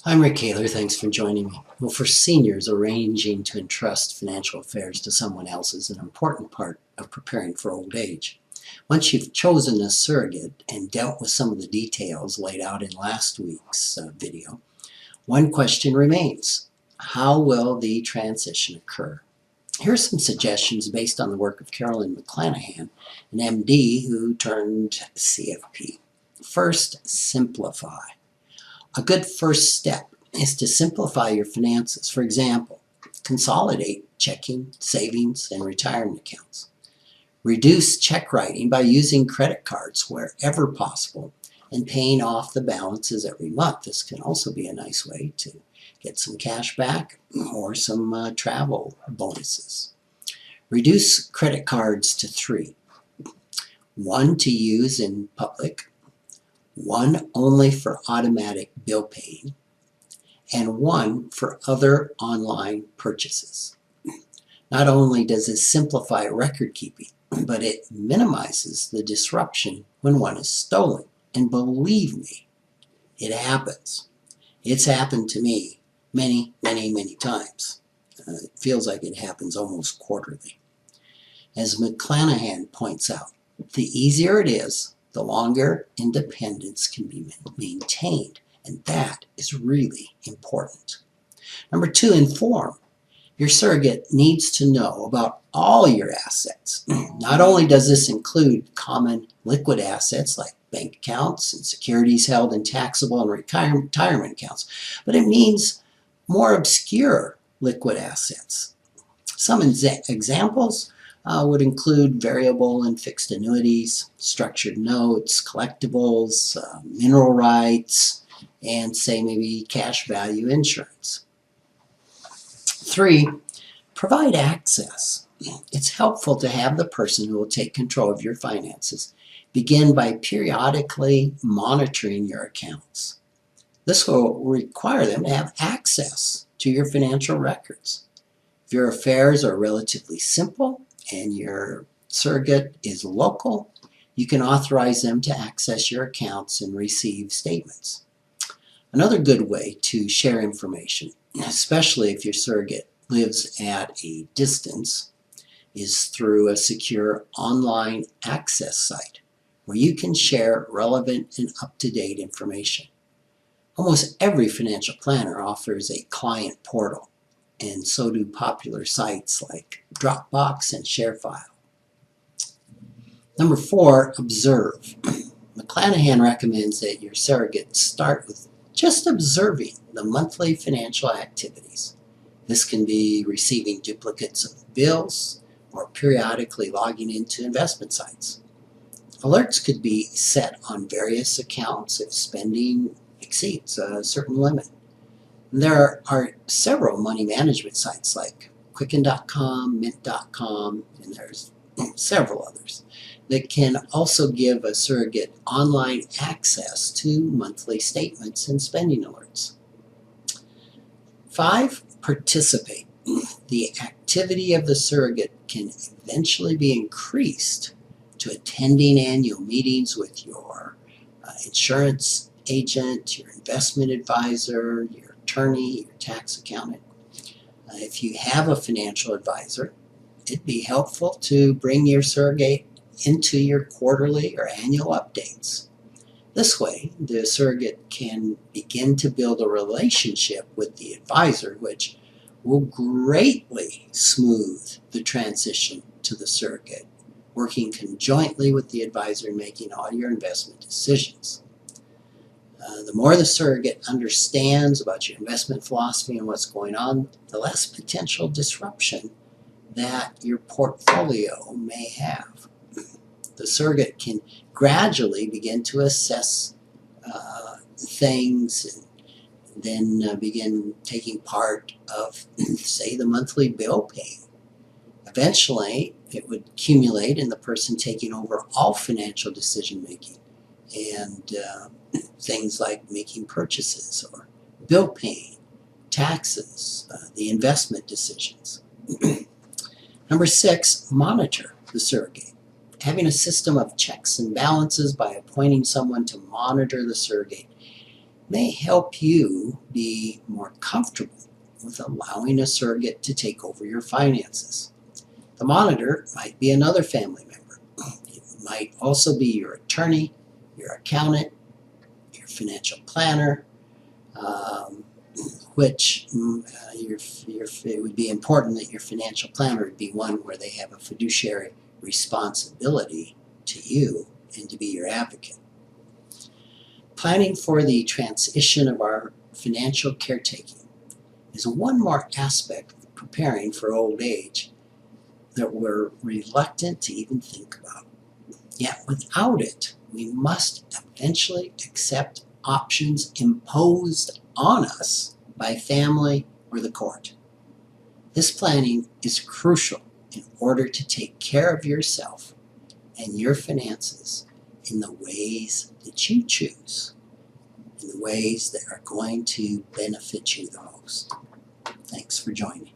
I'm Rick Kaler. Thanks for joining me. Well, for seniors, arranging to entrust financial affairs to someone else is an important part of preparing for old age. Once you've chosen a surrogate and dealt with some of the details laid out in last week's video, one question remains. How will the transition occur? Here are some suggestions based on the work of Carolyn McClanahan, an MD who turned CFP. First, simplify. A good first step is to simplify your finances. For example, consolidate checking, savings, and retirement accounts. Reduce check writing by using credit cards wherever possible and paying off the balances every month. This can also be a nice way to get some cash back or some travel bonuses. Reduce credit cards to 3. 1 to use in public, 1 only for automatic bill paying, and 1 for other online purchases. Not only does this simplify record keeping, but it minimizes the disruption when one is stolen. And believe me, it happens. It's happened to me many, many, many times. It feels like it happens almost quarterly. As McClanahan points out, the easier it is, the longer independence can be maintained, and that is really important. Number 2, inform. Your surrogate needs to know about all your assets. Not only does this include common liquid assets like bank accounts and securities held in taxable and retirement accounts, but it means more obscure liquid assets. Some examples would include variable and fixed annuities, structured notes, collectibles, mineral rights, and say maybe cash value insurance. 3, provide access. It's helpful to have the person who will take control of your finances begin by periodically monitoring your accounts. This will require them to have access to your financial records. If your affairs are relatively simple and your surrogate is local, you can authorize them to access your accounts and receive statements. Another good way to share information, especially if your surrogate lives at a distance, is through a secure online access site where you can share relevant and up-to-date information. Almost every financial planner offers a client portal, and so do popular sites like Dropbox and ShareFile. Number 4, observe. McClanahan recommends that your surrogate start with just observing the monthly financial activities. This can be receiving duplicates of bills or periodically logging into investment sites. Alerts could be set on various accounts if spending exceeds a certain limit. There are several money management sites like Quicken.com, Mint.com, and there's several others that can also give a surrogate online access to monthly statements and spending alerts. 5, participate. The activity of the surrogate can eventually be increased to attending annual meetings with your insurance agent, your investment advisor, your attorney, your tax accountant. If you have a financial advisor, it'd be helpful to bring your surrogate into your quarterly or annual updates. This way, the surrogate can begin to build a relationship with the advisor, which will greatly smooth the transition to the surrogate, working conjointly with the advisor in making all your investment decisions. The more the surrogate understands about your investment philosophy and what's going on, the less potential disruption that your portfolio may have. The surrogate can gradually begin to assess things and then begin taking part of, say, the monthly bill paying. Eventually, it would accumulate in the person taking over all financial decision making and things like making purchases or bill paying, taxes, the investment decisions. Number 6, monitor the surrogate. Having a system of checks and balances by appointing someone to monitor the surrogate may help you be more comfortable with allowing a surrogate to take over your finances. The monitor might be another family member. It might also be your attorney, your accountant, your financial planner, it would be important that your financial planner would be one where they have a fiduciary responsibility to you and to be your advocate. Planning for the transition of our financial caretaking is one more aspect of preparing for old age that we're reluctant to even think about. Yet without it, we must eventually accept options imposed on us by family or the court. This planning is crucial in order to take care of yourself and your finances in the ways that you choose, in the ways that are going to benefit you the most. Thanks for joining.